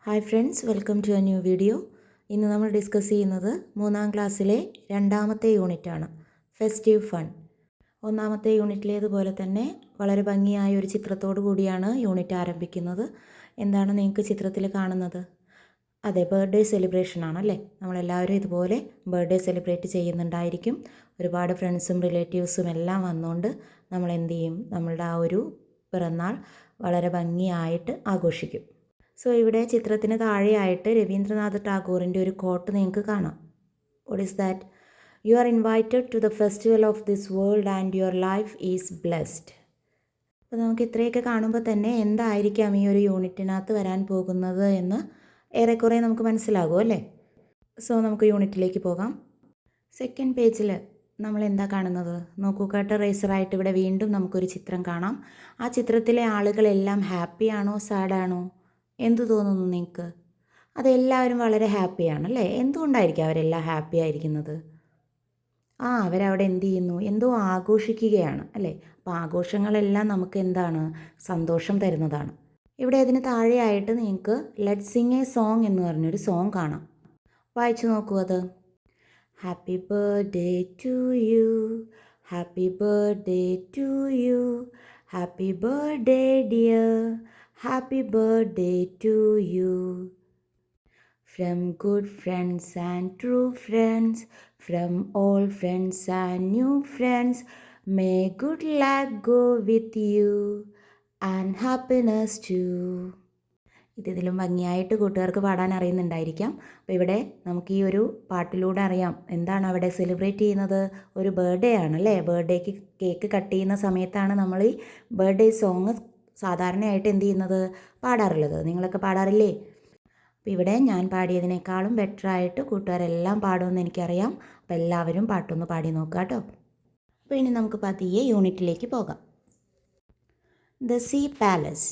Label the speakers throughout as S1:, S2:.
S1: Hi friends, welcome to a new video. ഇന്ന് നമ്മൾ discuss ചെയ്യുന്നത് 3-ാം ക്ലാസ്സിലെ രണ്ടാമത്തെ യൂണിറ്റാണ്, ഫെസ്റ്റീവ് ഫൺ. ഒന്നാമത്തെ യൂണിറ്റിലേതുപോലെ തന്നെ വളരെ ഭംഗിയായ ഒരു ചിത്രത്തോടു കൂടിയാണ് യൂണിറ്റ് ആരംഭിക്കുന്നത്. എന്താണ് നിങ്ങൾക്ക് ചിത്രത്തിൽ കാണുന്നത്? അതെ, ബർത്ത്ഡേ സെലിബ്രേഷൻ ആണല്ലേ. നമ്മളെല്ലാവരും ഇതുപോലെ ബർത്ത്ഡേ സെലിബ്രേറ്റ് ചെയ്യുന്നുണ്ടായിരിക്കും. ഒരുപാട് ഫ്രണ്ട്സും റിലേറ്റീവ്സും എല്ലാം വന്നുകൊണ്ട് നമ്മൾ എന്ത് ചെയ്യും, നമ്മളുടെ ആ ഒരു പിറന്നാൾ വളരെ ഭംഗിയായിട്ട് ആഘോഷിക്കും. സോ ഇവിടെ ചിത്രത്തിന് താഴെയായിട്ട് രവീന്ദ്രനാഥ് ടാഗോറിൻ്റെ ഒരു കോട്ട് നിങ്ങൾക്ക് കാണാം. What is that? You are invited to the festival of this world and your life is blessed. അപ്പോൾ നമുക്ക് ഇത്രയൊക്കെ കാണുമ്പോൾ തന്നെ എന്തായിരിക്കാം ഈ ഒരു യൂണിറ്റിനകത്ത് വരാൻ പോകുന്നത് എന്ന് ഏറെക്കുറെ നമുക്ക് മനസ്സിലാകും അല്ലേ. സോ നമുക്ക് യൂണിറ്റിലേക്ക് പോകാം. സെക്കൻഡ് പേജിൽ നമ്മൾ എന്താ കാണുന്നത്? നോക്കൂ, കട്ടർ റേസറായിട്ട് ഇവിടെ വീണ്ടും നമുക്കൊരു ചിത്രം കാണാം. ആ ചിത്രത്തിലെ ആളുകളെല്ലാം ഹാപ്പിയാണോ സാഡാണോ? എന്തു തോന്നുന്നു നിങ്ങൾക്ക്? അതെല്ലാവരും വളരെ ഹാപ്പിയാണല്ലേ. എന്തുകൊണ്ടായിരിക്കും അവരെല്ലാം ഹാപ്പി ആയിരിക്കുന്നത്? അവരവിടെ എന്ത് ചെയ്യുന്നു? എന്തോ ആഘോഷിക്കുകയാണ് അല്ലേ. അപ്പോൾ ആഘോഷങ്ങളെല്ലാം നമുക്ക് എന്താണ്? സന്തോഷം തരുന്നതാണ്. ഇവിടെ അതിന് താഴെയായിട്ട് നിങ്ങൾക്ക് ലെറ്റ്സ് സിംഗ് എ സോങ് എന്ന് പറഞ്ഞൊരു സോങ് കാണാം. വായിച്ചു നോക്കൂ അത്. Happy birthday to you, happy birthday to you, happy birthday dear, happy birthday to you. From good friends and true friends, from old friends and new friends, may good luck go with you and happiness too. ഇതിലും ഭംഗിയായിട്ട് കൂട്ടുകാർക്ക് പാടാൻ അറിയുന്നുണ്ടായിരിക്കാം. അപ്പോൾ ഇവിടെ നമുക്ക് ഈ ഒരു പാട്ടിലൂടെ അറിയാം എന്താണ് അവിടെ സെലിബ്രേറ്റ് ചെയ്യുന്നത്. ഒരു ബർത്ത്ഡേ ആണല്ലേ. ബർത്ത്ഡേക്ക് കേക്ക് കട്ട് ചെയ്യുന്ന സമയത്താണ് നമ്മൾ ഈ ബർത്ത്ഡേ സോങ് സാധാരണയായിട്ട് എന്ത് ചെയ്യുന്നത്, പാടാറുള്ളത്. നിങ്ങളൊക്കെ പാടാറില്ലേ? അപ്പോൾ ഇവിടെ ഞാൻ പാടിയതിനേക്കാളും ബെറ്ററായിട്ട് കൂട്ടുകാരെല്ലാം പാടുമെന്ന് എനിക്കറിയാം. അപ്പോൾ എല്ലാവരും പാട്ടൊന്ന് പാടി നോക്കുക കേട്ടോ. അപ്പോൾ ഇനി നമുക്ക് പതിയെ യൂണിറ്റിലേക്ക് പോകാം. The sea palace.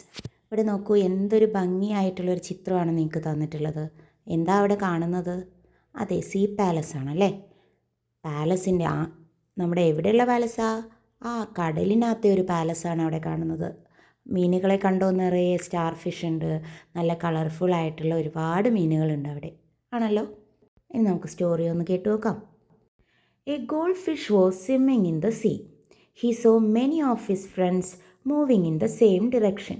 S1: ഇവിടെ നോക്കൂ, എന്തൊരു ഭംഗിയായിട്ടുള്ളൊരു ചിത്രമാണ് നിങ്ങൾക്ക് തന്നിട്ടുള്ളത്. എന്താ അവിടെ കാണുന്നത്? അതെ, സീ പാലസ് ആണല്ലേ. പാലസിൻ്റെ നമ്മുടെ എവിടെയുള്ള പാലസാ? കടലിനകത്തെ ഒരു പാലസാണ് അവിടെ കാണുന്നത്. മീനുകളെ കണ്ടോ? നിറയെ സ്റ്റാർ ഫിഷ് ഉണ്ട്. നല്ല കളർഫുൾ ആയിട്ടുള്ള ഒരുപാട് മീനുകളുണ്ട് അവിടെ ആണല്ലോ. ഇനി നമുക്ക് സ്റ്റോറി ഒന്ന് കേട്ടു നോക്കാം. A gold fish was swimming in the sea. He saw many of his friends moving in the same direction.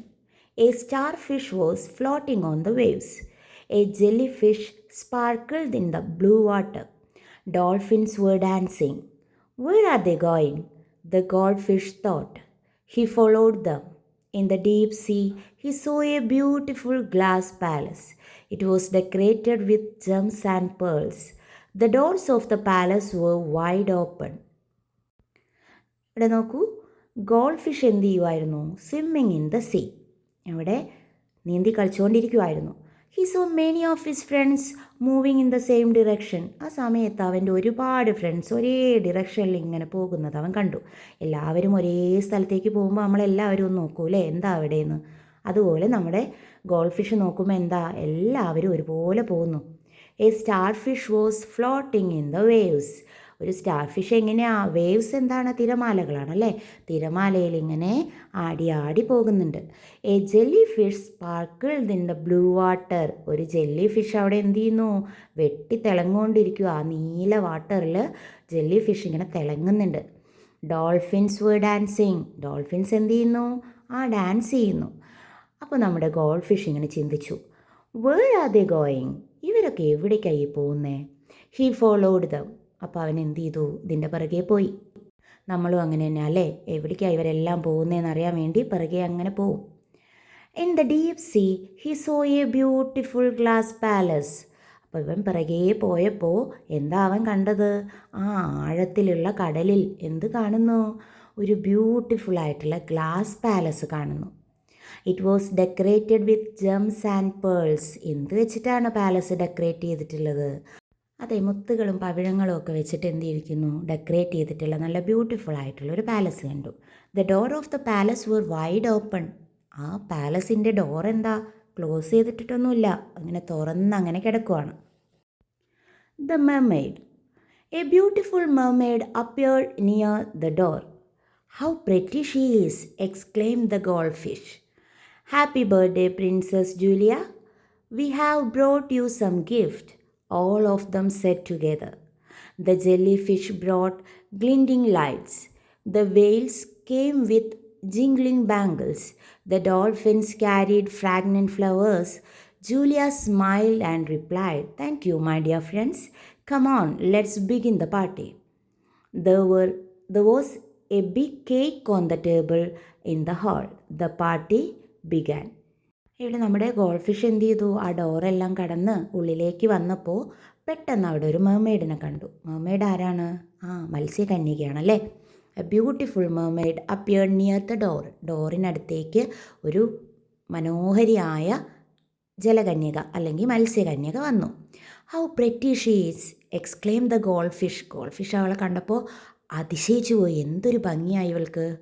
S1: A star fish was floating on the waves. A jelly fish sparkled in the blue water. Dolphins were dancing. Where are they going? The goldfish thought. He followed them. In the deep sea, he saw a beautiful glass palace. It was decorated with gems and pearls. The doors of the palace were wide open. ഇവിടെ നോക്കൂ, gold fish എന്ത് ചെയ്യുമായിരുന്നു? Swimming in the sea. അവിടെ നീന്തി കളിച്ചുകൊണ്ടിരിക്കുമായിരുന്നു. He saw many of his friends moving in the same direction. ആ സമയത്ത് അവൻ്റെ ഒരുപാട് ഫ്രണ്ട്സ് ഒരേ ഡിറക്ഷനിൽ ഇങ്ങനെ പോകുന്നത് അവൻ കണ്ടു. എല്ലാവരും ഒരേ സ്ഥലത്തേക്ക് പോകുമ്പോൾ നമ്മളെല്ലാവരും ഒന്ന് നോക്കൂലേ എന്താ അവിടെയെന്ന്. അതുപോലെ നമ്മുടെ ഗോൾഡ് ഫിഷ് നോക്കുമ്പോൾ എന്താ, എല്ലാവരും ഒരുപോലെ പോകുന്നു. A star fish was floating in the waves. ഒരു സ്റ്റാർ ഫിഷ് എങ്ങനെയാണ്? വേവ്സ് എന്താണ്? തിരമാലകളാണല്ലേ. തിരമാലയിൽ ഇങ്ങനെ ആടി ആടി പോകുന്നുണ്ട്. A jelly fish sparkled in the blue water. ഒരു ജെല്ലി ഫിഷ് അവിടെ എന്ത് ചെയ്യുന്നു? വെട്ടി തിളങ്ങുകൊണ്ടിരിക്കുക. ആ നീല വാട്ടറിൽ ജെല്ലി ഫിഷ് ഇങ്ങനെ തിളങ്ങുന്നുണ്ട്. Dolphins were dancing. ഡോൾഫിൻസ് എന്ത് ചെയ്യുന്നു? ഡാൻസ് ചെയ്യുന്നു. അപ്പോൾ നമ്മുടെ ഗോൾഡ് ഫിഷ് ഇങ്ങനെ ചിന്തിച്ചു, where are they going? ഇവരൊക്കെ എവിടേക്കായി പോകുന്നേ? He followed dum. അപ്പോൾ അവൻ എന്ത് ചെയ്തു? ഇതിൻ്റെ പിറകെ പോയി. നമ്മളും അങ്ങനെ തന്നെ അല്ലേ. എവിടേക്കാണ് ഇവരെല്ലാം പോകുന്നതെന്ന് അറിയാൻ വേണ്ടി പിറകെ അങ്ങനെ പോവും. In the deep see he so A beautiful glass palace. അപ്പോൾ ഇവൻ പിറകെ പോയപ്പോൾ എന്താ അവൻ കണ്ടത്? ആഴത്തിലുള്ള കടലിൽ എന്ത് കാണുന്നു? ഒരു ബ്യൂട്ടിഫുൾ ആയിട്ടുള്ള ഗ്ലാസ് പാലസ് കാണുന്നു. It was decorated with Gems and pearls. എന്ത് വെച്ചിട്ടാണ് പാലസ് ഡെക്കറേറ്റ് ചെയ്തിട്ടുള്ളത്? അതെ, മുത്തുകളും പവിഴങ്ങളും ഒക്കെ വെച്ചിട്ട് എന്ത് ചെയ്തിരിക്കുന്നു? ഡെക്കറേറ്റ് ചെയ്തിട്ടുള്ള നല്ല ബ്യൂട്ടിഫുൾ ആയിട്ടുള്ള ഒരു പാലസ് കണ്ടു. The door of the palace were wide open. ആ പാലസിൻ്റെ ഡോർ എന്താ? ക്ലോസ് ചെയ്തിട്ടിട്ടൊന്നുമില്ല, അങ്ങനെ തുറന്ന് അങ്ങനെ കിടക്കുവാണ്. The mermaid. A beautiful mermaid appeared near the door. How pretty she is, exclaimed the goldfish. Happy birthday princess Julia. We have brought you some gift, all of them said together. The jellyfish brought glinting lights. The whales came with jingling bangles. The dolphins carried fragrant flowers. Julia smiled and replied, "Thank you, my dear friends. Come on, let's begin the party." There was a big cake on the table in the hall. The party began. ഇവിടെ നമ്മുടെ gold fish എന്ത് ചെയ്തു? ആ ഡോറെല്ലാം കടന്ന് ഉള്ളിലേക്ക് വന്നപ്പോൾ പെട്ടെന്ന് അവിടെ ഒരു മെർമെയ്ഡിനെ കണ്ടു. മെർമെയ്ഡ് ആരാണ്? മത്സ്യകന്യകയാണല്ലേ. A beautiful mermaid appeared near the door. ഡോറിനടുത്തേക്ക് ഒരു മനോഹരിയായ ജലകന്യക അല്ലെങ്കിൽ മത്സ്യകന്യക വന്നു. How pretty she is exclaim the gold fish. Gold fish അവളെ കണ്ടപ്പോൾ അതിശയിച്ചു പോയി. എന്തൊരു ഭംഗിയായി ഇവൾക്ക്.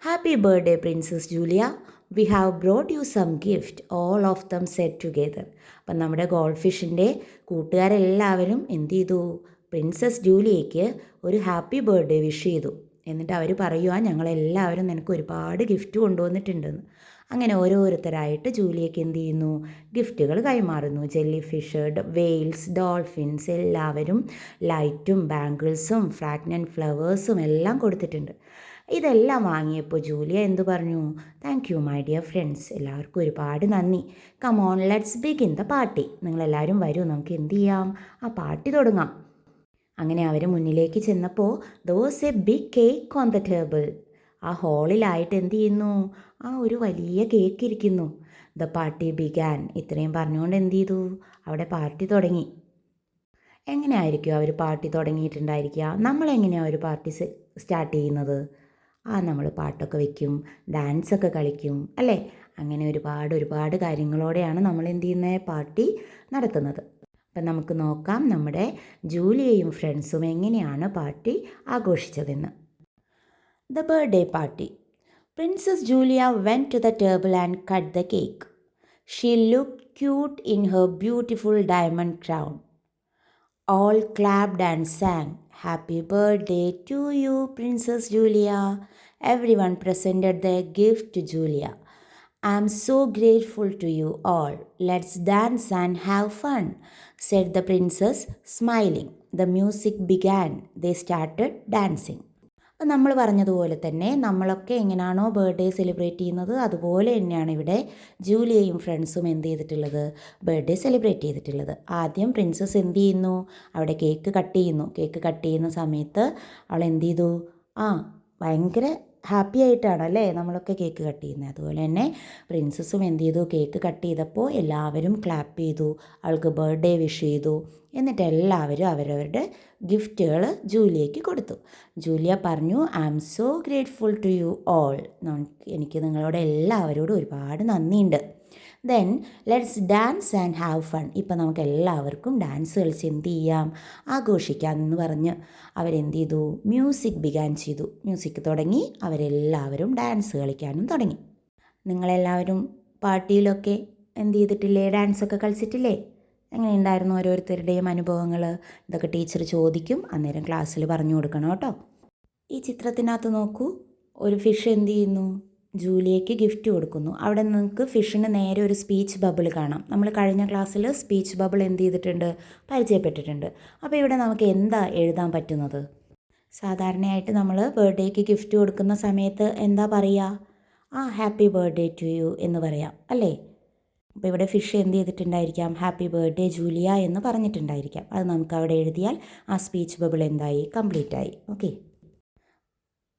S1: Happy birthday princess Julia, we have brought you some gift, all of them set together. അപ്പം നമ്മുടെ ഗോൾഡ് ഫിഷിൻ്റെ കൂട്ടുകാരെല്ലാവരും എന്ത് ചെയ്തു? പ്രിൻസസ് ജൂലിയയ്ക്ക് ഒരു ഹാപ്പി ബർത്ത്ഡേ വിഷ് ചെയ്തു. എന്നിട്ട് അവർ പറയുക, ഞങ്ങളെല്ലാവരും നിനക്ക് ഒരുപാട് ഗിഫ്റ്റ് കൊണ്ടുവന്നിട്ടുണ്ടെന്ന്. അങ്ങനെ ഓരോരുത്തരായിട്ട് ജൂലിയയ്ക്ക് എന്ത് ചെയ്യുന്നു? ഗിഫ്റ്റുകൾ കൈമാറുന്നു. ജെല്ലി ഫിഷ്, വെയിൽസ്, ഡോൾഫിൻസ് എല്ലാവരും ലൈറ്റും ബാംഗിൾസും ഫ്രാഗ്രന്റ് ഫ്ലവേഴ്സും എല്ലാം കൊടുത്തിട്ടുണ്ട്. ഇതെല്ലാം വാങ്ങിയപ്പോൾ ജൂലിയ എന്തു പറഞ്ഞു? Thank you my dear friends, എല്ലാവർക്കും ഒരുപാട് നന്ദി. Come on let's begin the party. നിങ്ങളെല്ലാവരും വരൂ, നമുക്ക് എന്ത് ചെയ്യാം? ആ പാർട്ടി തുടങ്ങാം. അങ്ങനെ അവർ മുന്നിലേക്ക് ചെന്നപ്പോൾ there was a big cake on the table. ആ ഹാളിലായിട്ട് എന്ത് ചെയ്യുന്നു? ഒരു വലിയ കേക്ക് ഇരിക്കുന്നു. The party began. ഇത്രയും പറഞ്ഞുകൊണ്ട് എന്ത് ചെയ്തു? അവിടെ പാർട്ടി തുടങ്ങി. എങ്ങനെയായിരിക്കും അവർ പാർട്ടി തുടങ്ങിയിട്ടുണ്ടായിരിക്കുക? നമ്മളെങ്ങനെയാണ് ഒരു പാർട്ടി സ്റ്റാർട്ട് ചെയ്യുന്നത്? നമ്മൾ പാട്ടൊക്കെ വയ്ക്കും, ഡാൻസൊക്കെ കളിക്കും അല്ലേ? അങ്ങനെ ഒരുപാട് കാര്യങ്ങളോടെയാണ് നമ്മൾ എന്ത് ചെയ്യുന്നത്? പാർട്ടി നടത്തുന്നത്. അപ്പം നമുക്ക് നോക്കാം നമ്മുടെ ജൂലിയയും ഫ്രണ്ട്സും എങ്ങനെയാണ് പാർട്ടി ആഘോഷിച്ചതെന്ന്. The birthday party. Princess Julia went to the table and cut the cake. She looked cute in her beautiful diamond crown. All clapped and sang, "Happy birthday to you, Princess Julia." Everyone presented their gift to Julia. "I'm so grateful to you all. Let's dance and have fun," said the princess, smiling. The music began. They started dancing. നമ്മൾ പറഞ്ഞതുപോലെ തന്നെ നമ്മളൊക്കെ എങ്ങനെയാണോ birthday celebrate ചെയ്യുന്നത് അതുപോലെ തന്നെയാണ് ഇവിടെ ജൂലിയയും ഫ്രണ്ട്സും എന്ത് ചെയ്തിട്ടുള്ളത്? ബർത്ത്ഡേ സെലിബ്രേറ്റ് ചെയ്തിട്ടുള്ളത്. ആദ്യം പ്രിൻസസ് എന്ത് ചെയ്യുന്നു? അവിടെ കേക്ക് കട്ട് ചെയ്യുന്നു. കേക്ക് കട്ട് ചെയ്യുന്ന സമയത്ത് അവൾ എന്ത് ചെയ്തു? ഭയങ്കര ഹാപ്പി ആയിട്ടാണ് അല്ലേ നമ്മളൊക്കെ കേക്ക് കട്ട് ചെയ്യുന്നത്. അതുപോലെ തന്നെ പ്രിൻസസ്സും എന്ത് ചെയ്തു? കേക്ക് കട്ട് ചെയ്തപ്പോൾ എല്ലാവരും ക്ലാപ്പ് ചെയ്തു, അവൾക്ക് ബർത്ത്ഡേ വിഷ് ചെയ്തു. എന്നിട്ട് എല്ലാവരും അവരവരുടെ ഗിഫ്റ്റുകൾ ജൂലിയയ്ക്ക് കൊടുത്തു. ജൂലിയ പറഞ്ഞു, "I am so grateful to you all." എനിക്ക് നിങ്ങളോട് എല്ലാവരോടും ഒരുപാട് നന്ദിയുണ്ട്. Then let's dance and have fun. ഇപ്പം നമുക്ക് എല്ലാവർക്കും ഡാൻസ് കളിച്ച് എന്ത് ചെയ്യാം? ആഘോഷിക്കാം എന്ന് പറഞ്ഞ് അവരെന്ത് ചെയ്തു? മ്യൂസിക് ബിഗാൻ ചെയ്തു. മ്യൂസിക് തുടങ്ങി, അവരെല്ലാവരും ഡാൻസ് കളിക്കാനും തുടങ്ങി. നിങ്ങളെല്ലാവരും പാർട്ടിയിലൊക്കെ എന്ത് ചെയ്തിട്ടില്ലേ? ഡാൻസൊക്കെ കളിച്ചിട്ടില്ലേ? എങ്ങനെയുണ്ടായിരുന്നു ഓരോരുത്തരുടെയും അനുഭവങ്ങൾ? ഇതൊക്കെ ടീച്ചർ ചോദിക്കും, അന്നേരം ക്ലാസ്സിൽ പറഞ്ഞു കൊടുക്കണം കേട്ടോ. ഈ ചിത്രത്തിനകത്ത് നോക്കൂ, ഒരു ഫിഷ് എന്ത് ചെയ്യുന്നു? ജൂലിയയ്ക്ക് ഗിഫ്റ്റ് കൊടുക്കുന്നു. അവിടെ നിങ്ങൾക്ക് ഫിഷിന് നേരെ ഒരു സ്പീച്ച് ബബിൾ കാണാം. നമ്മൾ കഴിഞ്ഞ ക്ലാസ്സിൽ സ്പീച്ച് ബബിൾ എന്ത് ചെയ്തിട്ടുണ്ട്? പരിചയപ്പെട്ടിട്ടുണ്ട്. അപ്പോൾ ഇവിടെ നമുക്ക് എന്താ എഴുതാൻ പറ്റുന്നത്? സാധാരണയായിട്ട് നമ്മൾ ബർത്ത്ഡേക്ക് ഗിഫ്റ്റ് കൊടുക്കുന്ന സമയത്ത് എന്താ പറയുക? ഹാപ്പി ബർത്ത്ഡേ ടു യു എന്ന് പറയാം അല്ലേ? അപ്പോൾ ഇവിടെ ഫിഷ് എന്ത് ചെയ്തിട്ടുണ്ടായിരിക്കാം? ഹാപ്പി ബർത്ത്ഡേ ജൂലിയ എന്ന് പറഞ്ഞിട്ടുണ്ടായിരിക്കാം. അത് നമുക്ക് അവിടെ എഴുതിയാൽ ആ സ്പീച്ച് ബബിൾ എന്തായി? കംപ്ലീറ്റ് ആയി. ഓക്കെ.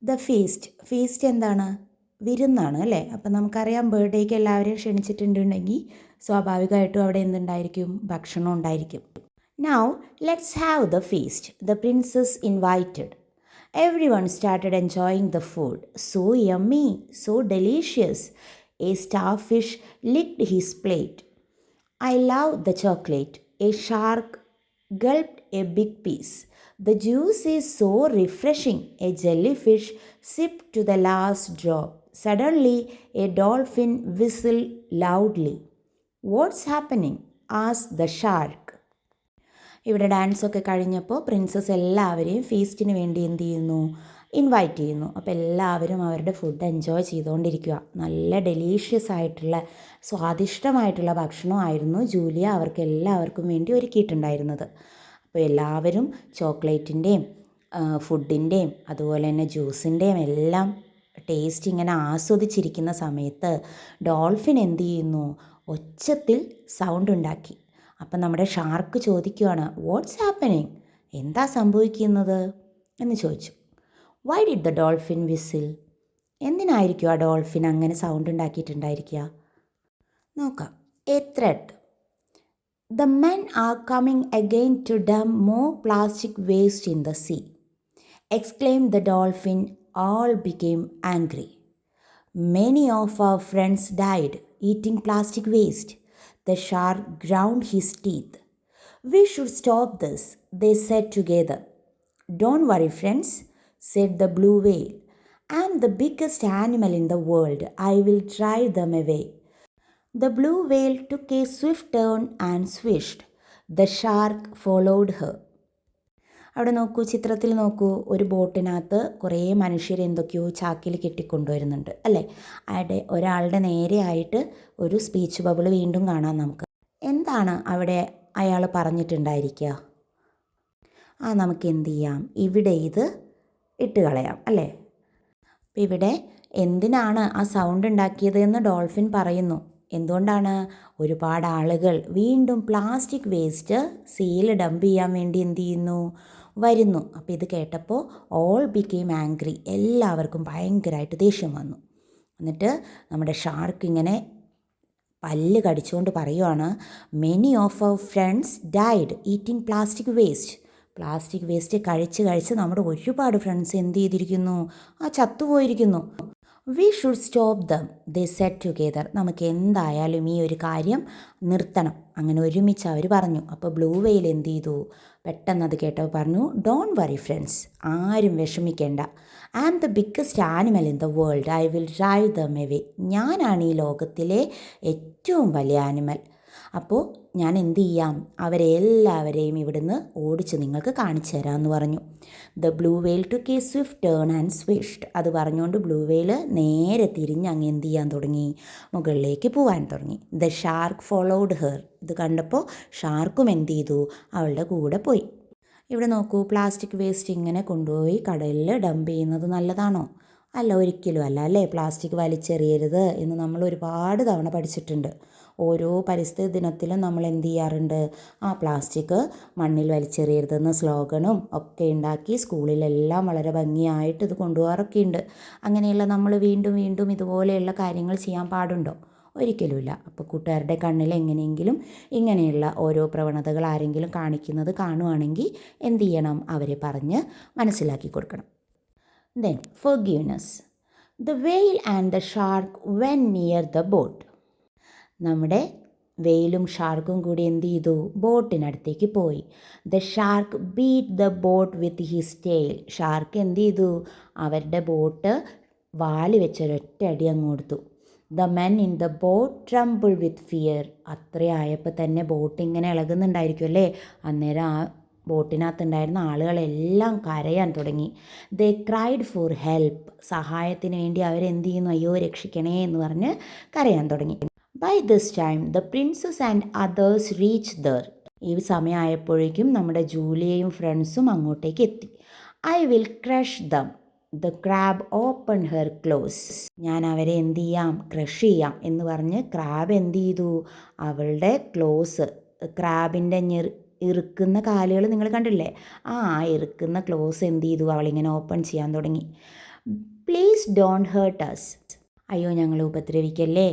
S1: The feast. ഫീസ്റ്റ് എന്താണ്? വിരുന്നാണ് അല്ലേ? അപ്പം നമുക്കറിയാം ബർത്ത്ഡേക്ക് എല്ലാവരെയും ക്ഷണിച്ചിട്ടുണ്ടെങ്കിൽ സ്വാഭാവികമായിട്ടും അവിടെ എന്തുണ്ടായിരിക്കും? ഭക്ഷണം ഉണ്ടായിരിക്കും. Now let's have the feast. The prince's invited. Everyone started enjoying the food. So yummy, so delicious. A starfish licked his plate. "I love the chocolate." A shark gulped a big piece. "The juice is so refreshing." A jellyfish sipped to the last drop. Suddenly, a dolphin whistled loudly. "What's happening?" asked the shark. ഇവിടെ ഡാൻസൊക്കെ കഴിഞ്ഞപ്പോൾ princess എല്ലാവരെയും ഫീസ്റ്റിന് വേണ്ടി എന്ത് ചെയ്യുന്നു? Invite ചെയ്യുന്നു. അപ്പോൾ എല്ലാവരും അവരുടെ ഫുഡ് എൻജോയ് ചെയ്തുകൊണ്ടിരിക്കുക. നല്ല ഡെലീഷ്യസ് ആയിട്ടുള്ള സ്വാദിഷ്ടമായിട്ടുള്ള ഭക്ഷണമായിരുന്നു ജൂലിയ അവർക്ക് എല്ലാവർക്കും വേണ്ടി ഒരുക്കിയിട്ടുണ്ടായിരുന്നത്. അപ്പോൾ എല്ലാവരും ചോക്ലേറ്റിൻ്റെയും ഫുഡിൻ്റെയും അതുപോലെ തന്നെ ജ്യൂസിൻ്റെയും എല്ലാം ടേസ്റ്റ് ഇങ്ങനെ ആസ്വദിച്ചിരിക്കുന്ന സമയത്ത് ഡോൾഫിൻ എന്ത് ചെയ്യുന്നു, ഒച്ചത്തിൽ സൗണ്ട് ഉണ്ടാക്കി. അപ്പം നമ്മുടെ ഷാർക്ക് ചോദിക്കുകയാണ്, വാട്ട്സ് ഹാപ്പനിങ്, എന്താ സംഭവിക്കുന്നത് എന്ന് ചോദിച്ചു. Why did the dolphin whistle, എന്തിനായിരിക്കും ആ ഡോൾഫിൻ അങ്ങനെ സൗണ്ട് ഉണ്ടാക്കിയിട്ടുണ്ടായിരിക്കുക? നോക്കാം. A threat, the men are coming again to dump more plastic waste in the sea, exclaimed the dolphin. All became angry. Many of our friends died eating plastic waste. The shark ground his teeth. We should stop this, they said together. Don't worry, friends, said the blue whale. I am the biggest animal in the world. I will drive them away. The blue whale took a swift turn and swished. The shark followed her. അവിടെ നോക്കൂ, ചിത്രത്തിൽ നോക്കൂ, ഒരു ബോട്ടിനകത്ത് കുറേ മനുഷ്യർ എന്തൊക്കെയോ ചാക്കിൽ കെട്ടിക്കൊണ്ടുവരുന്നുണ്ട് അല്ലേ. അവിടെ ഒരാളുടെ നേരെയായിട്ട് ഒരു സ്പീച്ച് ബബിൾ വീണ്ടും കാണാം നമുക്ക്. എന്താണ് അവിടെ അയാൾ പറഞ്ഞിട്ടുണ്ടായിരിക്കുക? നമുക്ക് എന്ത് ചെയ്യാം, ഇവിടെ ഇത് ഇട്ട് കളയാം അല്ലേ. അപ്പം ഇവിടെ എന്തിനാണ് ആ സൗണ്ട് ഉണ്ടാക്കിയത് എന്ന് ഡോൾഫിൻ പറയുന്നു. എന്തുകൊണ്ടാണ്? ഒരുപാട് ആളുകൾ വീണ്ടും പ്ലാസ്റ്റിക് വേസ്റ്റ് സീയിൽ ഡംപ് ചെയ്യാൻ വേണ്ടി എന്ത് ചെയ്യുന്നു, വരുന്നു. അപ്പോൾ ഇത് കേട്ടപ്പോൾ ഓൾ ബിക്കെയിം ആംഗ്രി, എല്ലാവർക്കും ഭയങ്കരമായിട്ട് ദേഷ്യം വന്നു. എന്നിട്ട് നമ്മുടെ ഷാർക്ക് ഇങ്ങനെ പല്ല് കടിച്ചുകൊണ്ട് പറയുവാണ്, many of our friends died eating plastic waste. Plastic waste കഴിച്ച് നമ്മുടെ ഒരുപാട് ഫ്രണ്ട്സ് എന്ത് ചെയ്തിരിക്കുന്നു, ചത്തുപോയിരിക്കുന്നു. We should stop them, they set together. നമുക്ക് എന്തായാലും ഈ ഒരു കാര്യം നിർത്തണം. അങ്ങനെ ഒരുമിച്ച് അവർ പറഞ്ഞു. അപ്പോൾ ബ്ലൂ വെയിൽ എന്ത് ചെയ്തു, പെട്ടെന്ന് അത് കേട്ടപ്പോൾ പറഞ്ഞു, ഡോണ്ട് വറി ഫ്രണ്ട്സ്, ആരും വിഷമിക്കേണ്ട. I am the biggest animal in the world, I will drive them away. ഞാനാണ് ഈ ലോകത്തിലെ ഏറ്റവും വലിയ ആനിമൽ. അപ്പോൾ ഞാൻ എന്ത് ചെയ്യാം, അവരെ എല്ലാവരെയും ഇവിടുന്ന് ഓടിച്ച് നിങ്ങൾക്ക് കാണിച്ചു തരാമെന്ന് പറഞ്ഞു. The blue whale took a swift turn and swished. അത് പറഞ്ഞുകൊണ്ട് ബ്ലൂ വെയിൽ നേരെ തിരിഞ്ഞ് അങ്ങ് എന്ത് ചെയ്യാൻ തുടങ്ങി, മുകളിലേക്ക് പോകാൻ തുടങ്ങി. The shark followed her. ഇത് കണ്ടപ്പോൾ ഷാർക്കും എന്ത് ചെയ്തു, അവളുടെ കൂടെ പോയി. ഇവിടെ നോക്കൂ, പ്ലാസ്റ്റിക് വേസ്റ്റ് ഇങ്ങനെ കൊണ്ടുപോയി കടലിൽ ഡംപ് ചെയ്യുന്നത് നല്ലതാണോ? അല്ല, ഒരിക്കലും അല്ല അല്ലേ. പ്ലാസ്റ്റിക് വലിച്ചെറിയരുത് എന്ന് നമ്മൾ ഒരുപാട് തവണ പഠിച്ചിട്ടുണ്ട്. ഓരോ പരിസ്ഥിതി ദിനത്തിലും നമ്മൾ എന്ത് ചെയ്യാറുണ്ട്, പ്ലാസ്റ്റിക് മണ്ണിൽ വലിച്ചെറിയരുതെന്ന് സ്ലോഗനും ഒക്കെ ഉണ്ടാക്കി സ്കൂളിലെല്ലാം വളരെ ഭംഗിയായിട്ട് ഇത് കൊണ്ടുപോകാറൊക്കെ ഉണ്ട്. അങ്ങനെയുള്ള നമ്മൾ വീണ്ടും വീണ്ടും ഇതുപോലെയുള്ള കാര്യങ്ങൾ ചെയ്യാൻ പാടുണ്ടോ? ഒരിക്കലുമില്ല. അപ്പോൾ കൂട്ടുകാരുടെ കണ്ണിൽ എങ്ങനെയെങ്കിലും ഇങ്ങനെയുള്ള ഓരോ പ്രവണതകൾ ആരെങ്കിലും കാണിക്കുന്നത് കാണുവാണെങ്കിൽ എന്ത് ചെയ്യണം, അവരെ പറഞ്ഞ് മനസ്സിലാക്കി കൊടുക്കണം. Then forgiveness. The whale and the shark went near the boat. നമ്മുടെ വെയിലും ഷാർക്കും കൂടി എന്ത് ചെയ്തു, ബോട്ടിനടുത്തേക്ക് പോയി. The shark beat the boat with his tail. Shark എന്ത് ചെയ്തു, അവരുടെ ബോട്ട് വാല് വെച്ചൊരൊറ്റ അടി അങ്ങ് കൊടുത്തു. The men in the boat tremble with fear. അത്രയായപ്പോൾ തന്നെ ബോട്ട് ഇങ്ങനെ ഇളകുന്നുണ്ടായിരിക്കും അല്ലേ. അന്നേരം ആ ബോട്ടിനകത്തുണ്ടായിരുന്ന ആളുകളെല്ലാം കരയാൻ തുടങ്ങി. ദേ ക്രൈഡ് ഫോർ ഹെൽപ്പ്. സഹായത്തിന് വേണ്ടി അവരെന്ത് ചെയ്യുന്നു, അയ്യോ രക്ഷിക്കണേ എന്ന് പറഞ്ഞ് കരയാൻ തുടങ്ങി. By this time the princess and others reach there. ഈ സമയമായപ്പോഴേക്കും നമ്മുടെ ജൂലിയയും ഫ്രണ്ട്സും അങ്ങോട്ടേക്ക് എത്തി. I will crush them. The crab open her claws. ഞാൻ അവരെ എന്ത് ചെയ്യാം, ക്രഷ് ചെയ്യാം എന്ന് പറഞ്ഞ് ക്രാബ് എന്ത് ചെയ്തു, അവളുടെ ക്ലോസ്, ക്രാബിൻ്റെ ഇറുക്കുന്ന കാലുകൾ നിങ്ങൾ കണ്ടില്ലേ, ഇറുക്കുന്ന ക്ലോസ് എന്ത് ചെയ്തു, അവളിങ്ങനെ ഓപ്പൺ ചെയ്യാൻ തുടങ്ങി. Please don't hurt us. അയ്യോ ഞങ്ങളെ ഉപദ്രവിക്കല്ലേ.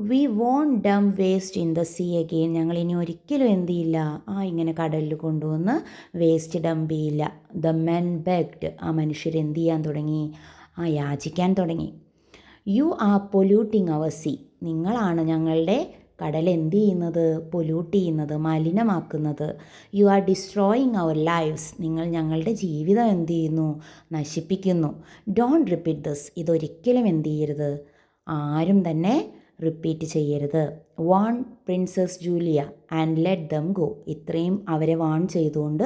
S1: We won't dump waste in the sea again. ഞങ്ങൾ ഇനി ഒരിക്കലും എന്ത് ചെയ്യില്ല, ഇങ്ങനെ കടലിൽ കൊണ്ടുവന്ന് വേസ്റ്റ് ഡംപ് ചെയ്യില്ല. The men begged. മനുഷ്യർ എന്ത് ചെയ്യാൻ തുടങ്ങി, യാചിക്കാൻ തുടങ്ങി. You are polluting our sea. നിങ്ങളാണ് ഞങ്ങളുടെ കടൽ എന്ത് ചെയ്യുന്നത്, പൊല്യൂട്ട് ചെയ്യുന്നത്, മലിനമാക്കുന്നത്. You are destroying our lives. നിങ്ങൾ ഞങ്ങളുടെ ജീവിതം എന്ത് ചെയ്യുന്നു, നശിപ്പിക്കുന്നു. Don't repeat this. ഇതൊരിക്കലും എന്ത് ചെയ്യരുത്, ആരും തന്നെ റിപ്പീറ്റ് ചെയ്യരുത്. Warn princess Julia and let them go. ഇത്രയും അവരെ വാൺ ചെയ്തുകൊണ്ട്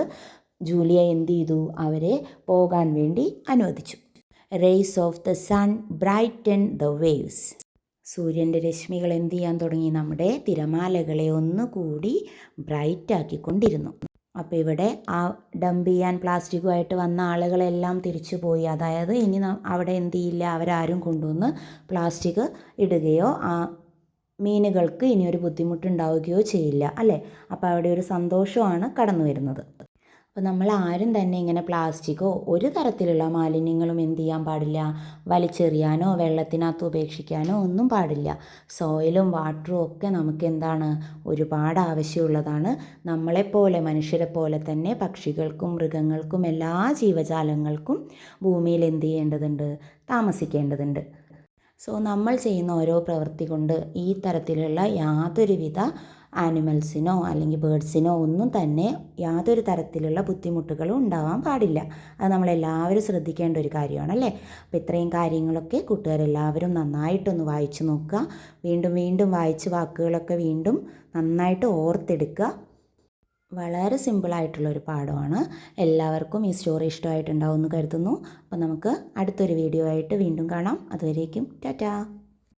S1: ജൂലിയ എന്ത് ചെയ്തു, അവരെ പോകാൻ വേണ്ടി അനുവദിച്ചു. Rays of the sun brighten the waves. സൂര്യൻ്റെ രശ്മികൾ എന്ത് ചെയ്യാൻ തുടങ്ങി? നമ്മുടെ തിരമാലകളെ ഒന്നുകൂടി ബ്രൈറ്റാക്കിക്കൊണ്ടിരുന്നു. അപ്പോൾ ഇവിടെ ആ ഡംപ് ചെയ്യാൻ പ്ലാസ്റ്റിക്കുമായിട്ട് വന്ന ആളുകളെല്ലാം തിരിച്ചു പോയി. അതായത് ഇനി അവിടെ എന്ത് ചെയ്യില്ല, അവരാരും കൊണ്ടുവന്ന് പ്ലാസ്റ്റിക് ഇടുകയോ ആ മീനുകൾക്ക് ഇനിയൊരു ബുദ്ധിമുട്ടുണ്ടാവുകയോ ചെയ്യില്ല അല്ലേ. അപ്പോൾ അവിടെ ഒരു സന്തോഷമാണ് കടന്നു വരുന്നത്. അപ്പോൾ നമ്മൾ ആരും തന്നെ ഇങ്ങനെ പ്ലാസ്റ്റിക്കോ ഒരു തരത്തിലുള്ള മാലിന്യങ്ങളും എന്ത് ചെയ്യാൻ പാടില്ല, വലിച്ചെറിയാനോ വെള്ളത്തിനകത്ത് ഉപേക്ഷിക്കാനോ ഒന്നും പാടില്ല. സോയിലും വാട്ടറും ഒക്കെ നമുക്ക് എന്താണ്, ഒരുപാട് ആവശ്യമുള്ളതാണ്. നമ്മളെപ്പോലെ മനുഷ്യരെ പോലെ തന്നെ പക്ഷികൾക്കും മൃഗങ്ങൾക്കും എല്ലാ ജീവജാലങ്ങൾക്കും ഭൂമിയിൽ എന്ത് ചെയ്യേണ്ടതുണ്ട്, താമസിക്കേണ്ടതുണ്ട്. സോ നമ്മൾ ചെയ്യുന്ന ഓരോ പ്രവൃത്തി കൊണ്ട് ഈ തരത്തിലുള്ള യാതൊരുവിധ ആനിമൽസിനോ അല്ലെങ്കിൽ ബേഡ്സിനോ ഒന്നും തന്നെ യാതൊരു തരത്തിലുള്ള ബുദ്ധിമുട്ടുകളും ഉണ്ടാവാൻ പാടില്ല. അത് നമ്മളെല്ലാവരും ശ്രദ്ധിക്കേണ്ട ഒരു കാര്യമാണല്ലേ. അപ്പോൾ ഇത്രയും കാര്യങ്ങളൊക്കെ കൂട്ടുകാരെല്ലാവരും നന്നായിട്ടൊന്ന് വായിച്ചു നോക്കുക. വീണ്ടും വീണ്ടും വായിച്ച് വാക്കുകളൊക്കെ വീണ്ടും നന്നായിട്ട് ഓർത്തെടുക്കുക. വളരെ സിമ്പിളായിട്ടുള്ളൊരു പാഠമാണ്. എല്ലാവർക്കും ഈ സ്റ്റോറി ഇഷ്ടമായിട്ടുണ്ടാവും എന്ന് കരുതുന്നു. അപ്പോൾ നമുക്ക് അടുത്തൊരു വീഡിയോ ആയിട്ട് വീണ്ടും കാണാം. അതുവരേക്കും ടാറ്റാ.